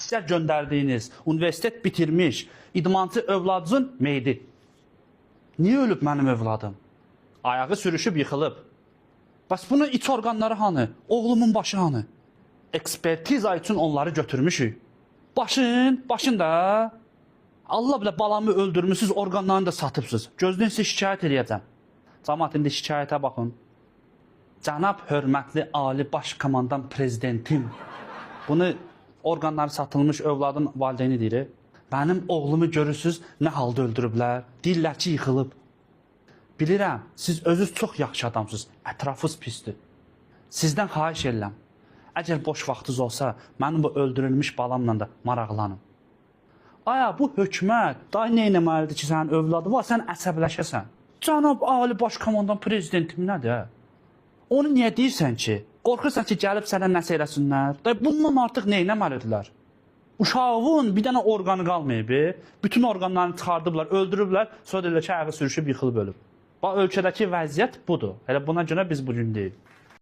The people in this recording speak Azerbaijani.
təhsilə göndərdiyiniz, universitet bitirmiş, idmançı övladınızın meyidi. Niyə ölüb mənim övladım? Ayağı sürüşüb, yıxılıb. Bəs bunun iç orqanları hanı? Oğlumun başı hanı? Ekspertiza üçün onları götürmüşük. Başın da. Allah bilə balamı öldürmüşsünüz, orqanlarını da satıbsınız. Gözləyin sizi şikayət edəcəm. Cəmaət indi şikayətə baxın. Cənab hörmətli Ali Baş Komandan Prezidentim. Bunu orqanları satılmış övladın valideyni deyir. Mənim oğlumu görürsünüz, nə halda öldürüblər. Deyirlər ki, yıxılıb. Bilirəm, siz özünüz çox yaxşı adamsınız. Ətrafınız pisdir. Sizdən xahiş edirəm. Əgər boş vaxtınız olsa, mənim bu öldürülmüş balamla da maraqlanın. Aya, bu hökumət daha nə etməlidir ki, sənin övladı var, sən əsəbləşəsən. Cənab Ali Baş Komandan Prezidentim nədir? Onu niyə deyirsən ki? Qorxursan ki, gəlib sənə nəsə eləsinlər? Bundan artıq nə etməlidirlər? Uşağın bir dənə orqanı qalmayıb. Bütün orqanlarını çıxardıblar, öldürüblər, sonra deyirlər ki, ayağı sürüşüb, yıxılıb ölüb. Bax, ölkədəki vəziyyət budur. Elə buna görə biz bugün deyil.